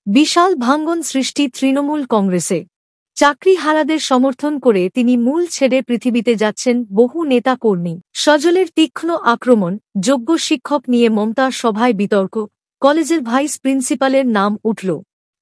বিশাল ভাঙ্গন সৃষ্টি তৃণমূল কংগ্রেসে। চাকরিহারাদের সমর্থন করে তিনি মূল ছেড়ে পৃথিবীতে যাচ্ছেন বহু নেতা কর্মী। সজলের তীক্ষ্ণ আক্রমণ, যোগ্য শিক্ষক নিয়ে মমতার সভায় বিতর্ক, কলেজের ভাইস প্রিন্সিপালের নাম উঠল।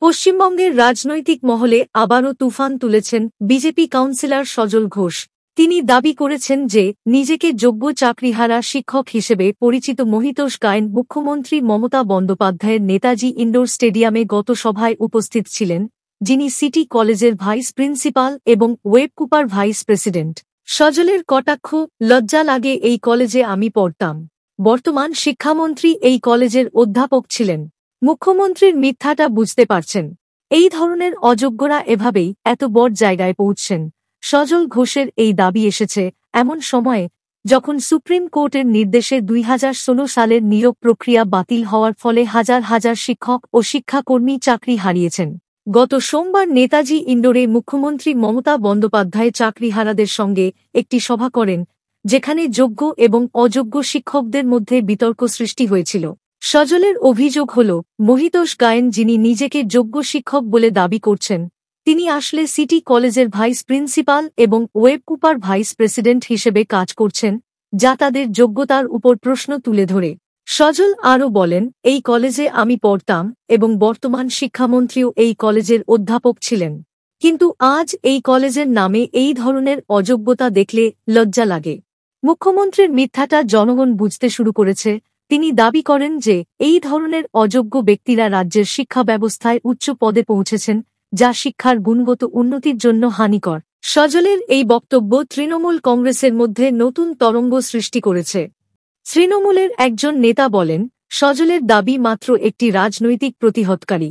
পশ্চিমবঙ্গের রাজনৈতিক মহলে আবারও তুফান তুলেছেন বিজেপি কাউন্সিলর সজল ঘোষ। তিনি দাবি করেছেন যে নিজেকে যোগ্য চাকরিহারা শিক্ষক হিসেবে পরিচিত মহিতোষ গায়েন মুখ্যমন্ত্রী মমতা বন্দ্যোপাধ্যায়ের নেতাজি ইনডোর স্টেডিয়ামে গত সভায় উপস্থিত ছিলেন, যিনি সিটি কলেজের ভাইস প্রিন্সিপাল এবং ওয়েব কুপার ভাইস প্রেসিডেন্ট। সজলের কটাক্ষ, লজ্জা লাগে, এই কলেজে আমি পড়তাম। বর্তমান শিক্ষামন্ত্রী এই কলেজের অধ্যাপক ছিলেন। মুখ্যমন্ত্রীর মিথ্যাটা বুঝতে পারছেন। এই ধরনের অযোগ্যরা এভাবেই এত বড় জায়গায় পৌঁছছেন। সজল ঘোষের এই দাবি এসেছে এমন সময়ে যখন সুপ্রিম কোর্টের নির্দেশে 2016 সালের নিয়োগ প্রক্রিয়া বাতিল হওয়ার ফলে হাজার হাজার শিক্ষক ও শিক্ষাকর্মী চাকরি হারিয়েছেন। গত সোমবার নেতাজি ইনডোরে মুখ্যমন্ত্রী মমতা বন্দ্যোপাধ্যায় চাকরিহারাদের সঙ্গে একটি সভা করেন, যেখানে যোগ্য এবং অযোগ্য শিক্ষকদের মধ্যে বিতর্ক সৃষ্টি হয়েছিল। সজলের অভিযোগ হল, মহিতোষ গায়েন, যিনি নিজেকে যোগ্য শিক্ষক বলে দাবি করছেন, তিনি আসলে সিটি কলেজের ভাইস প্রিন্সিপাল এবং ওয়েব কুপার ভাইস প্রেসিডেন্ট হিসেবে কাজ করছেন, যা তাদের যোগ্যতার উপর প্রশ্ন তুলে ধরে। সজল আরও বলেন, এই কলেজে আমি পড়তাম এবং বর্তমান শিক্ষামন্ত্রীও এই কলেজের অধ্যাপক ছিলেন। কিন্তু আজ এই কলেজের নামে এই ধরনের অযোগ্যতা দেখলে লজ্জা লাগে। মুখ্যমন্ত্রীর মিথ্যাটা জনগণ বুঝতে শুরু করেছে। তিনি দাবি করেন যে এই ধরনের অযোগ্য ব্যক্তিরা রাজ্যের শিক্ষা ব্যবস্থায় উচ্চ পদে পৌঁছেছেন, যা শিক্ষার গুণগত উন্নতির জন্য হানিকর। সজলের এই বক্তব্য তৃণমূল কংগ্রেসের মধ্যে নতুন তরঙ্গ সৃষ্টি করেছে। তৃণমূলের একজন নেতা বলেন, সজলের দাবি মাত্র একটি রাজনৈতিক প্রতিহতকারী।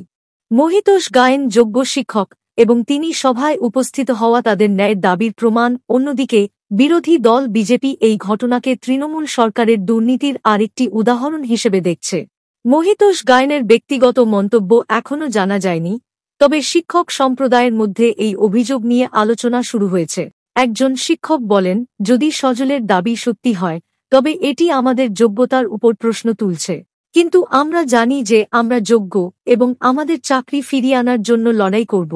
মহিতোষ গায়েন যোগ্য শিক্ষক এবং তিনি সভায় উপস্থিত হওয়া তাদের ন্যায়ের দাবির প্রমাণ। অন্যদিকে বিরোধী দল বিজেপি এই ঘটনাকে তৃণমূল সরকারের দুর্নীতির আরেকটি উদাহরণ হিসেবে দেখছে। মহিতোষ গায়েনের ব্যক্তিগত মন্তব্য এখনও জানা যায়নি, তবে শিক্ষক সম্প্রদায়ের মধ্যে এই অভিযোগ নিয়ে আলোচনা শুরু হয়েছে। একজন শিক্ষক বলেন, যদি সজলের দাবি সত্যি হয় তবে এটি আমাদের যোগ্যতার উপর প্রশ্ন তুলছে। কিন্তু আমরা জানি যে আমরা যোগ্য এবং আমাদের চাকরি ফিরিয়ে আনার জন্য লড়াই করব।